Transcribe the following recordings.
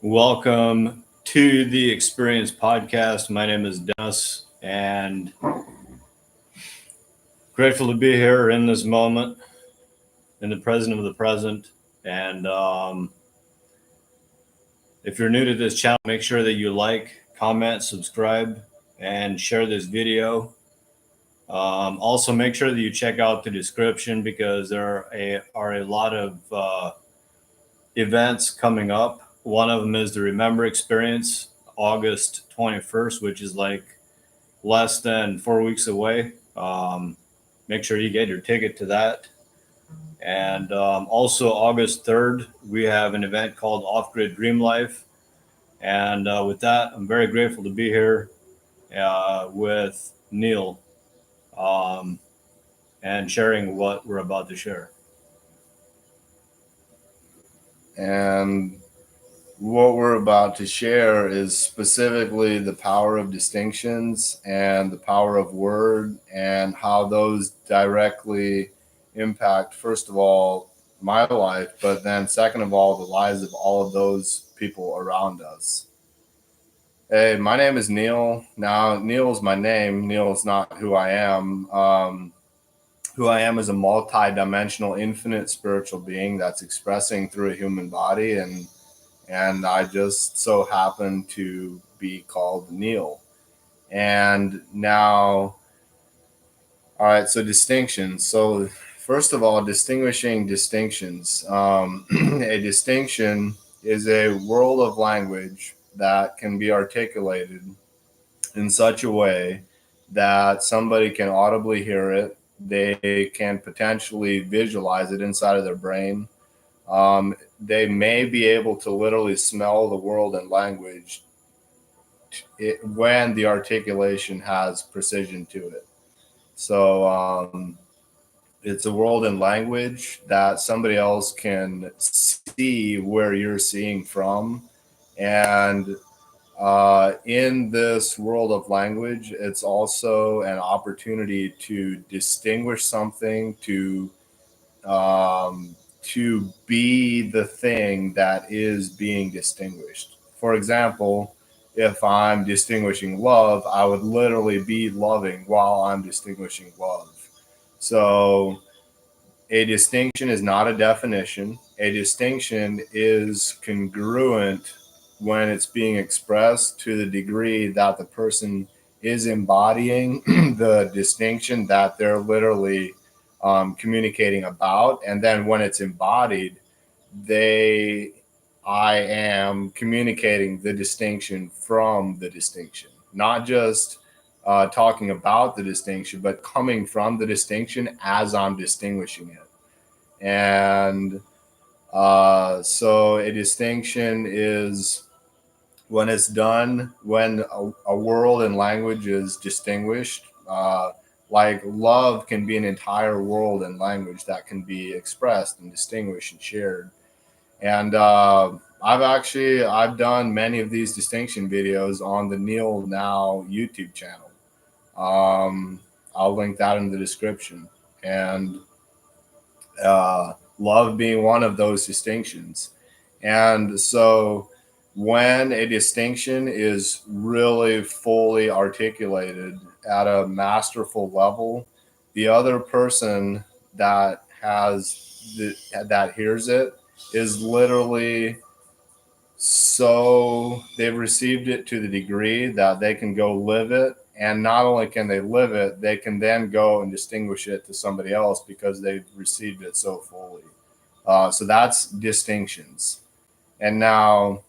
Welcome to the Experience Podcast. My name is Dennis, and grateful to be here in this moment, in the present of the present. And if you're new to this channel, make sure that you like, comment, subscribe, and share this video. Also, make sure that you check out the description because there are a lot of events coming up. One of them is the Remember Experience, August 21st, which is like less than 4 weeks away. Make sure you get your ticket to that. And also August 3rd, we have an event called Off Grid Dream Life. And with that, I'm very grateful to be here with Neal and sharing what we're about to share. And what we're about to share is specifically the power of distinctions and the power of word and how those directly impact, first of all, my life, but then second of all, the lives of all of those people around us. Hey, my name is Neal. Now, Neal is my name. Neal is not who I am. Who I am is a multi-dimensional, infinite spiritual being that's expressing through a human body, and I just so happen to be called Neal. And now, all right, so distinctions. So first of all, distinguishing distinctions. A distinction is a world of language that can be articulated in such a way that somebody can audibly hear it. They can potentially visualize it inside of their brain. They may be able to literally smell the world and language when the articulation has precision to it. So it's a world and language that somebody else can see where you're seeing from. And in this world of language, it's also an opportunity to distinguish something, to be the thing that is being distinguished. For example, if I'm distinguishing love, I would literally be loving while I'm distinguishing love. So a distinction is not a definition. A distinction is congruent when it's being expressed to the degree that the person is embodying the distinction that they're literally communicating about. And then when it's embodied, I am communicating the distinction from the distinction, not just talking about the distinction, but coming from the distinction as I'm distinguishing it. And so a distinction is when it's done, when a world and language is distinguished. Like love can be an entire world and language that can be expressed and distinguished and shared. And I've done many of these distinction videos on the Neal Now YouTube channel. I'll link that in the description. And love being one of those distinctions. And so when a distinction is really fully articulated at a masterful level, the other person that hears it is literally, so they've received it to the degree that they can go live it. And not only can they live it, they can then go and distinguish it to somebody else because they've received it so fully. So that's distinctions. And now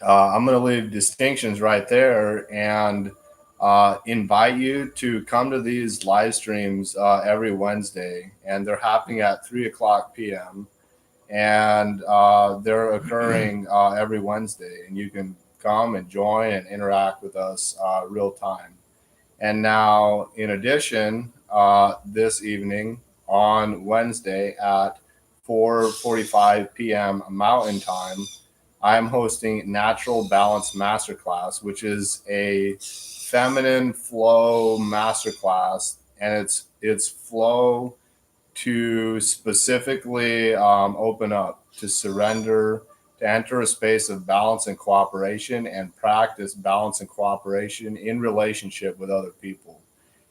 I'm going to leave distinctions right there and invite you to come to these live streams every Wednesday. And they're happening at 3:00 p.m. And they're occurring every Wednesday. And you can come and join and interact with us real time. And now, in addition, this evening on Wednesday at 4:45 p.m. Mountain Time, I'm hosting Natural Balance Masterclass, which is a feminine flow masterclass, and it's flow to specifically open up, to surrender, to enter a space of balance and cooperation, and practice balance and cooperation in relationship with other people,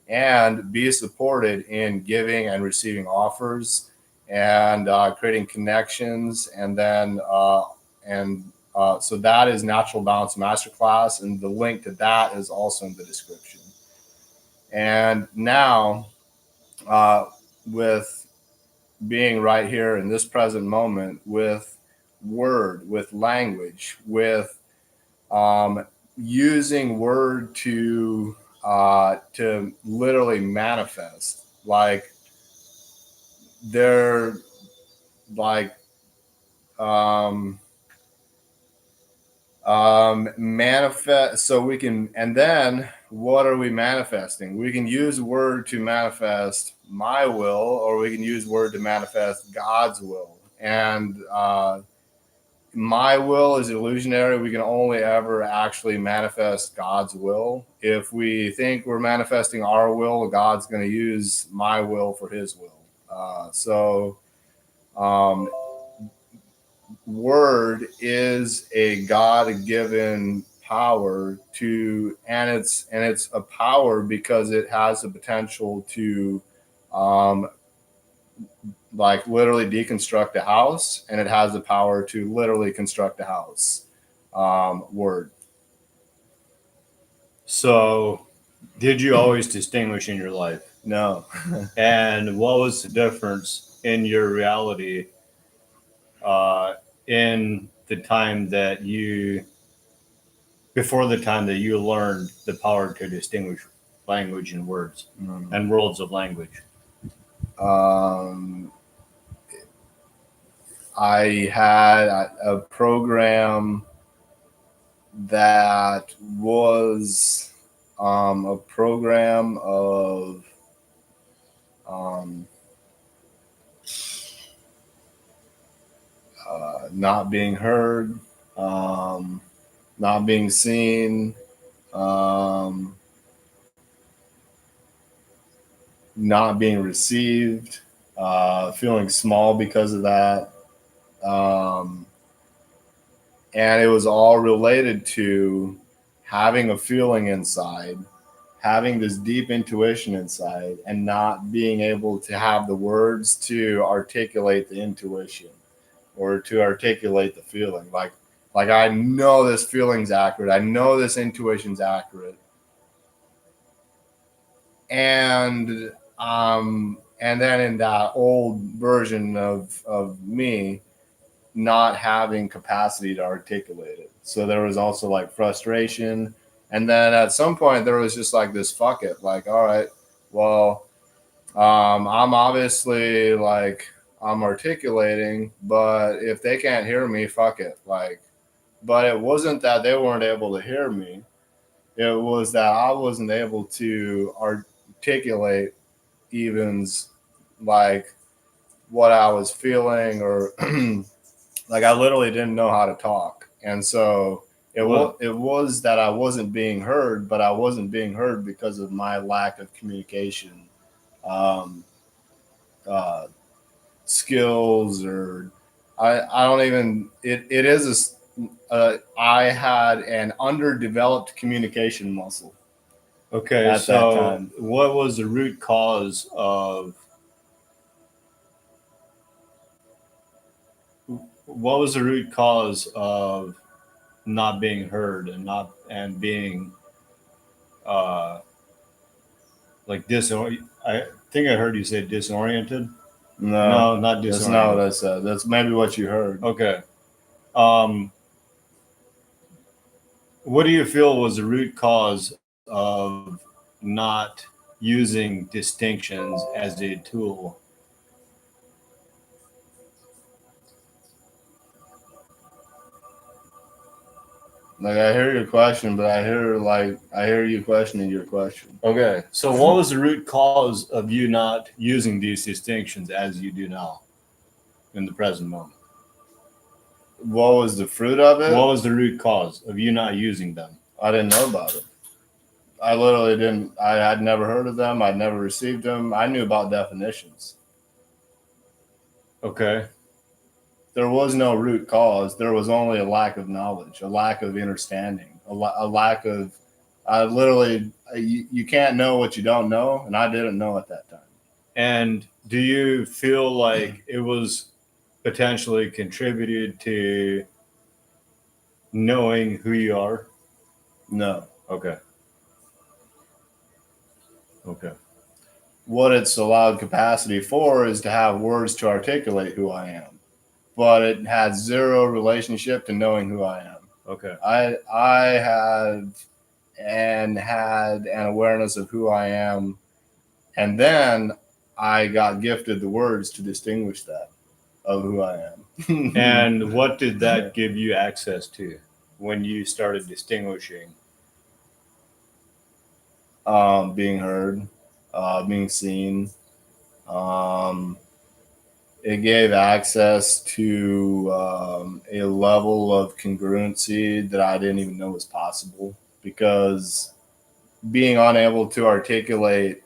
and be supported in giving and receiving offers, and creating connections. And then so that is Natural Balance Masterclass, and the link to that is also in the description. And now, with being right here in this present moment, with word, with language, with using word to literally manifest, like they're like manifest, so we can. And then what are we manifesting? We can use word to manifest my will, or we can use word to manifest God's will. And my will is illusionary. We can only ever actually manifest God's will. If we think we're manifesting our will, God's going to use my will for his will. Word is a God-given power to, and it's a power because it has the potential to like literally deconstruct a house, and it has the power to literally construct a house. Word. So, did you always distinguish in your life? No. And what was the difference in your reality in the time that you, before the time that you learned the power to distinguish language and words and worlds of language? I had a program that was a program of not being heard, not being seen, not being received, feeling small because of that. And it was all related to having a feeling inside, having this deep intuition inside, and not being able to have the words to articulate the intuition or to articulate the feeling. Like I know this feeling's accurate. I know this intuition's accurate. And then in that old version of me, not having capacity to articulate it. So there was also like frustration. And then at some point there was just like this, fuck it. Like, all right, well, I'm obviously like, I'm articulating, but if they can't hear me, fuck it. Like, but it wasn't that they weren't able to hear me. It was that I wasn't able to articulate evens like what I was feeling, or like I literally didn't know how to talk. And so it was that I wasn't being heard, but I wasn't being heard because of my lack of communication skills, or I don't even, it is I had an underdeveloped communication muscle. Okay, at so that time. What was the root cause of not being heard and being like I think I heard you say disoriented. No, not disoriented. That's not what I said. That's maybe what you heard. Okay. What do you feel was the root cause of not using distinctions as a tool? Like, I hear your question, but I hear you questioning your question. Okay, so what was the root cause of you not using these distinctions as you do now in the present moment? What was the fruit of it? What was the root cause of you not using them? I didn't know about it. I literally didn't. I had never heard of them. I'd never received them. I knew about definitions. Okay. There was no root cause. There was only a lack of knowledge, a lack of understanding, a lack of. I literally, you can't know what you don't know, and I didn't know at that time. And do you feel like it was potentially contributed to knowing who you are? No. Okay. Okay. What it's allowed capacity for is to have words to articulate who I am, but it has zero relationship to knowing who I am. Okay. I had an awareness of who I am, and then I got gifted the words to distinguish that of who I am. And what did that give you access to when you started distinguishing? Being heard, being seen. It gave access to a level of congruency that I didn't even know was possible, because being unable to articulate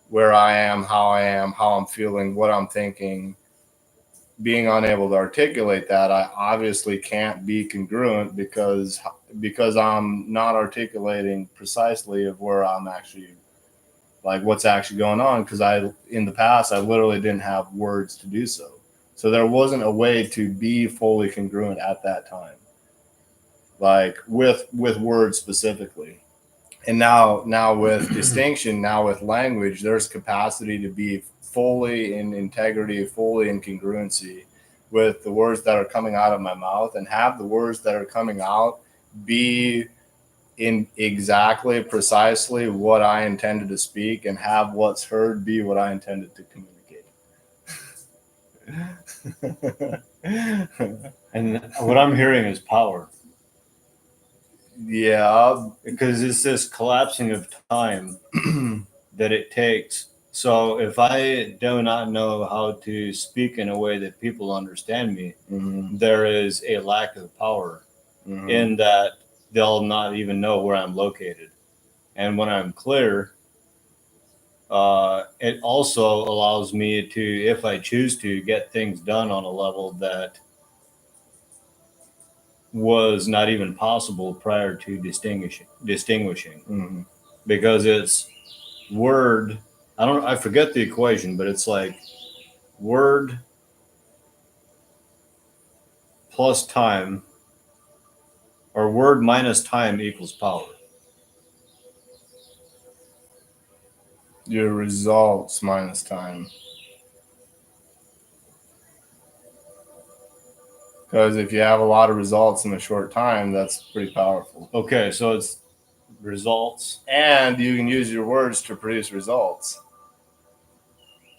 where I am, how I'm feeling, what I'm thinking, being unable to articulate that, I obviously can't be congruent because I'm not articulating precisely of where I'm actually, like, what's actually going on, because in the past I literally didn't have words to do so. So there wasn't a way to be fully congruent at that time, like with words specifically. And now with distinction, now with language, there's capacity to be fully in integrity, fully in congruency with the words that are coming out of my mouth, and have the words that are coming out be in exactly precisely what I intended to speak, and have what's heard be what I intended to communicate. And what I'm hearing is power. Yeah. Because it's this collapsing of time that it takes. So if I do not know how to speak in a way that people understand me, there is a lack of power in that they'll not even know where I'm located. And when I'm clear, it also allows me to, if I choose to, get things done on a level that was not even possible prior to distinguishing. Because it's word, I forget the equation, but it's like word plus time, or word minus time equals power. Your results minus time. Because if you have a lot of results in a short time, that's pretty powerful. Okay, so it's results. And you can use your words to produce results.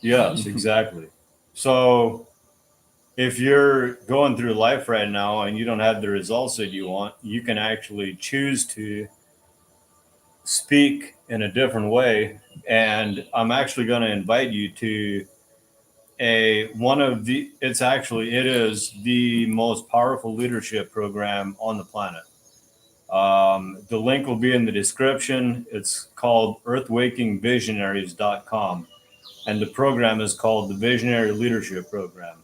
Yes, exactly. So if you're going through life right now and you don't have the results that you want, you can actually choose to speak in a different way. And I'm actually going to invite you to it is the most powerful leadership program on the planet. The link will be in the description. It's called earthwakingvisionaries.com, and the program is called the Visionary Leadership Program.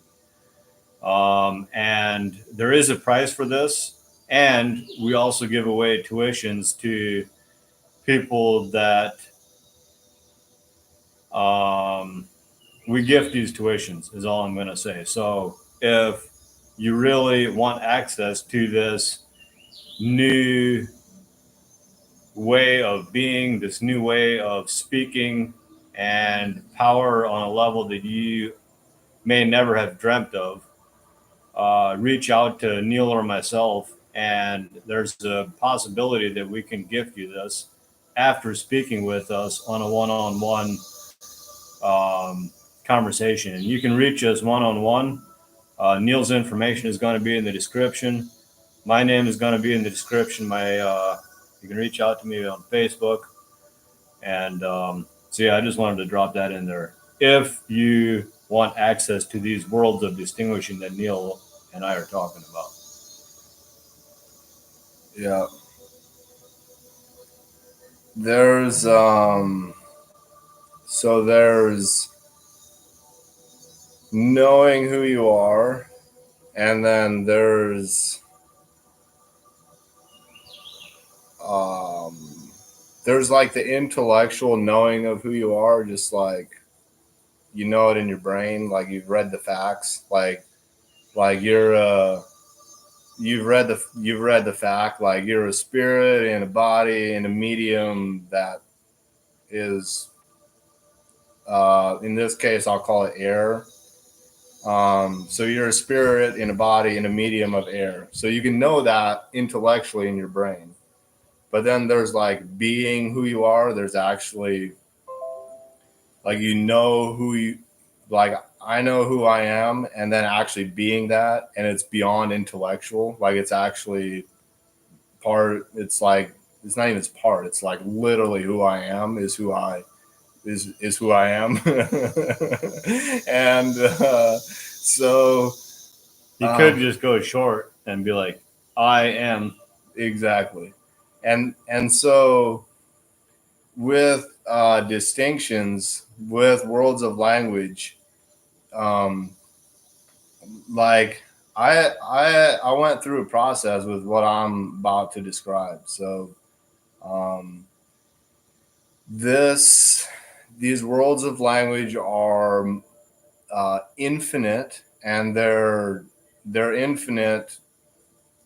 And there is a price for this, and we also give away tuitions to people that we gift these tuitions, is all I'm going to say. So if you really want access to this new way of being, this new way of speaking, and power on a level that you may never have dreamt of, reach out to Neal or myself, and there's a possibility that we can gift you this after speaking with us on a one-on-one conversation. And you can reach us one-on-one. Neal's information is going to be in the description. My name is going to be in the description. You can reach out to me on Facebook. And so, yeah, I just wanted to drop that in there. If you want access to these worlds of distinguishing that Neal and I are talking about. Yeah. There's knowing who you are, and then there's like the intellectual knowing of who you are, just like you know it in your brain, like you've read the facts, like you've read the fact, like you're a spirit in a body in a medium that is in this case I'll call it air. So you're a spirit in a body in a medium of air. So you can know that intellectually in your brain. But then there's like being who you are. There's actually like you know who you like I know who I am, and then actually being that, and it's beyond intellectual. Like it's actually part. It's like it's not even its part. It's like literally who I am is who I is who I am, and so You could just go short and be like, I am. exactly, and so with distinctions with worlds of language, um, like I went through a process with what I'm about to describe. So um, these worlds of language are infinite, and they're infinite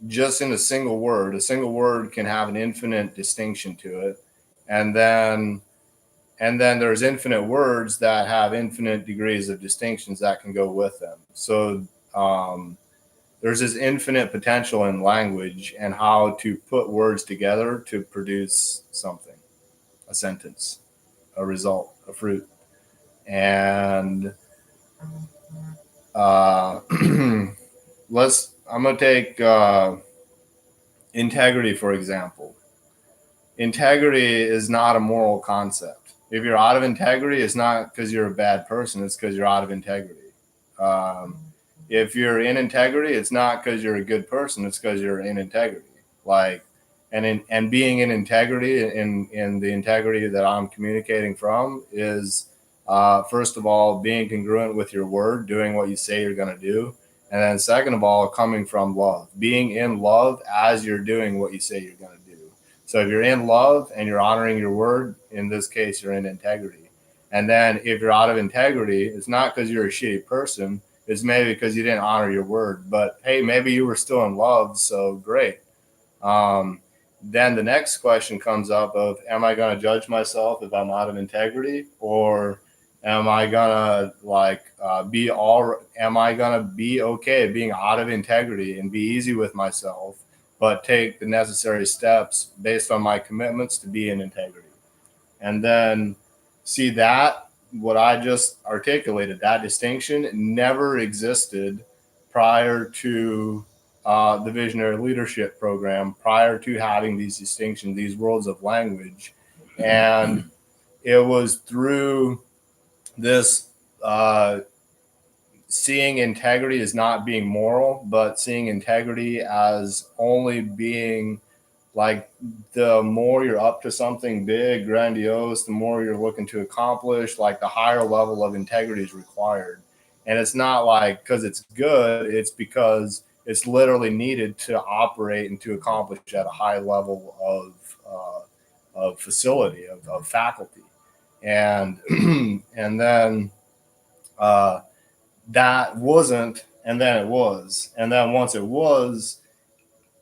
just in a single word. A single word can have an infinite distinction to it, and then there's infinite words that have infinite degrees of distinctions that can go with them. So there's this infinite potential in language and how to put words together to produce something, a sentence, a result, a fruit. And uh, I'm going to take integrity, for example. Integrity is not a moral concept. If you're out of integrity, it's not because you're a bad person, it's because you're out of integrity. If you're in integrity, it's not because you're a good person, it's because you're in integrity. Like, and being in integrity, in the integrity that I'm communicating from, is first of all being congruent with your word, doing what you say you're going to do, and then second of all coming from love, being in love as you're doing what you say you're going to do. So if you're in love and you're honoring your word, in this case, you're in integrity. And then if you're out of integrity, it's not because you're a shitty person. It's maybe because you didn't honor your word. But hey, maybe you were still in love, so great. Then the next question comes up of, am I going to judge myself if I'm out of integrity, or am I gonna am I gonna be okay being out of integrity and be easy with myself, but take the necessary steps based on my commitments to be in integrity? And then see that what I just articulated, that distinction never existed prior to the visionary leadership program, prior to having these distinctions, these worlds of language. And it was through this seeing integrity as not being moral, but seeing integrity as only being like, the more you're up to something big, grandiose, the more you're looking to accomplish, like the higher level of integrity is required. And it's not like because it's good, it's because it's literally needed to operate and to accomplish at a high level of facility, of faculty. And and then that wasn't, and then it was. And then once it was,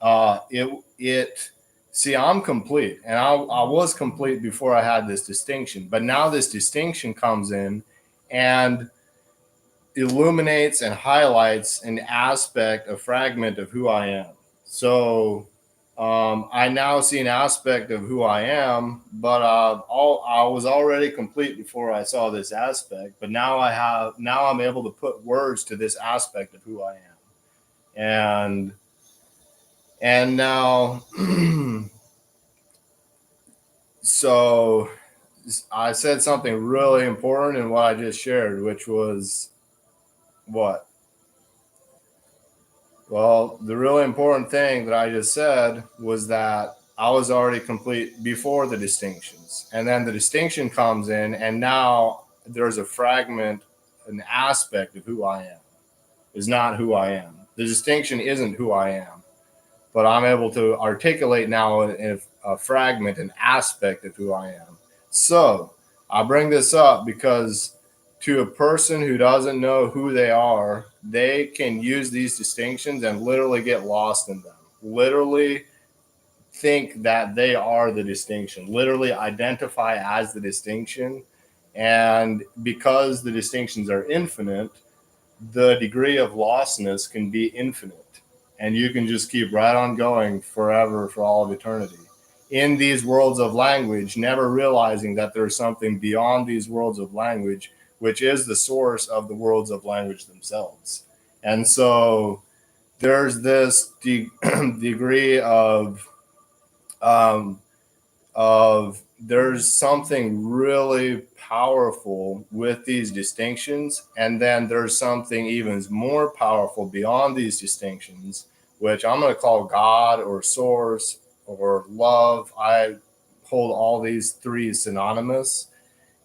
it see, I'm complete, and I was complete before I had this distinction, but now this distinction comes in and illuminates and highlights an aspect, a fragment of who I am. So I now see an aspect of who I am, but I was already complete before I saw this aspect, but now I'm able to put words to this aspect of who I am. And now so I said something really important in what I just shared, which was what? Well, the really important thing that I just said was that I was already complete before the distinctions. And then the distinction comes in, and now there's a fragment, an aspect of who I am, is not who I am. The distinction isn't who I am, but I'm able to articulate now in a fragment, an aspect of who I am. So I bring this up because to a person who doesn't know who they are, they can use these distinctions and literally get lost in them. Literally think that they are the distinction, literally identify as the distinction. And because the distinctions are infinite, the degree of lostness can be infinite. And you can just keep right on going forever, for all of eternity, in these worlds of language, never realizing that there's something beyond these worlds of language, which is the source of the worlds of language themselves. And so there's this degree of there's something really powerful with these distinctions, and then there's something even more powerful beyond these distinctions, which I'm going to call God or source or love. I hold all these three synonymous,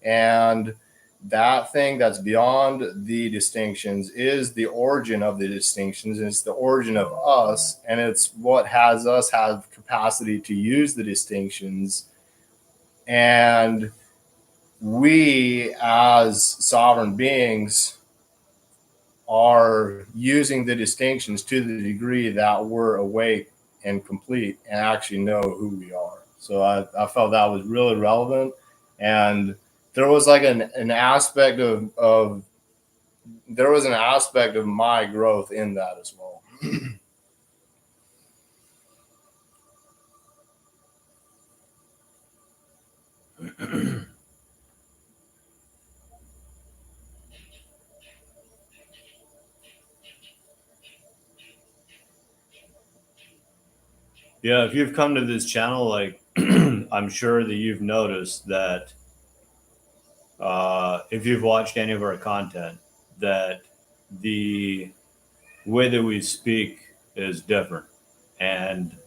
and that thing that's beyond the distinctions is the origin of the distinctions, and it's the origin of us, and it's what has us have capacity to use the distinctions. And we as sovereign beings are using the distinctions to the degree that we're awake and complete and actually know who we are. So I felt that was really relevant. And there was like an aspect of there was an aspect of my growth in that as well. Yeah, if you've come to this channel, like I'm sure that you've noticed that if you've watched any of our content, that the way that we speak is different. And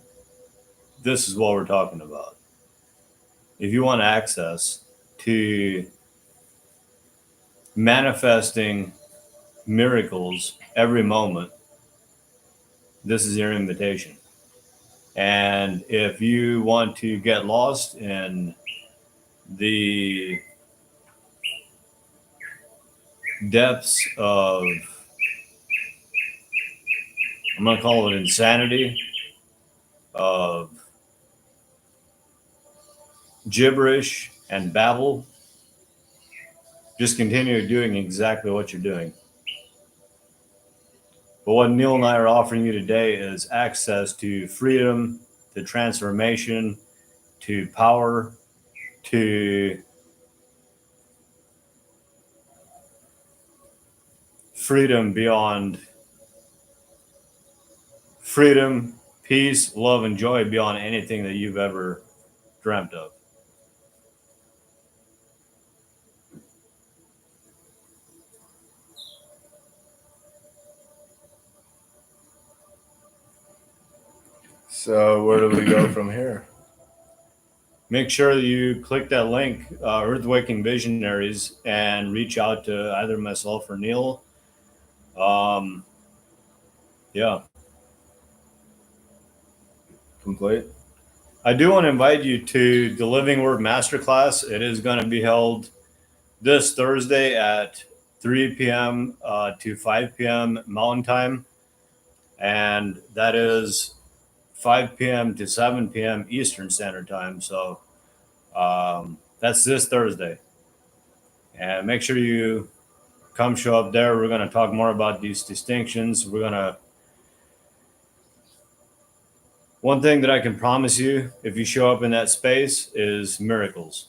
this is what we're talking about. If you want access to manifesting miracles every moment, this is your invitation. And if you want to get lost in the depths of, I'm going to call it insanity, of gibberish and babble, just continue doing exactly what you're doing. But what Neal and I are offering you today is access to freedom, to transformation, to power, to freedom beyond freedom, peace, love, and joy beyond anything that you've ever dreamt of. So where do we go from here? Make sure that you click that link, Earth Waking Visionaries, and reach out to either myself or Neal. Yeah. Complete. I do want to invite you to the Living Word Masterclass. It is going to be held this Thursday at 3 p.m. To 5 p.m. Mountain Time. And that is 5 p.m. to 7 p.m. Eastern Standard Time. So that's this Thursday. And make sure you come show up there. We're going to talk more about these distinctions. One thing that I can promise you, if you show up in that space, is miracles.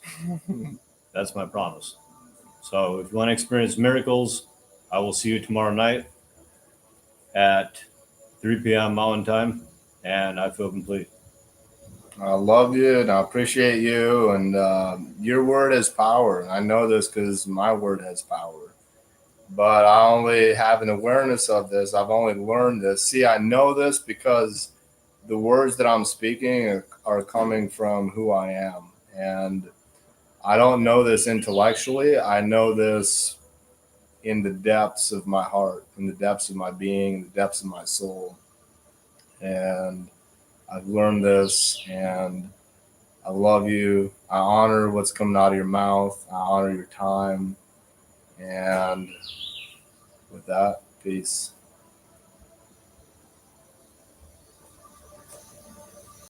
That's my promise. So if you want to experience miracles, I will see you tomorrow night at 3 p.m. Mountain Time, and I feel complete. I love you and I appreciate you, and your word has power. And I know this because my word has power. But I only have an awareness of this. I've only learned this. See, I know this because the words that I'm speaking are coming from who I am. And I don't know this intellectually. I know this in the depths of my heart, in the depths of my being, the depths of my soul. And I've learned this, and I love you. I honor what's coming out of your mouth. I honor your time. And with that, peace.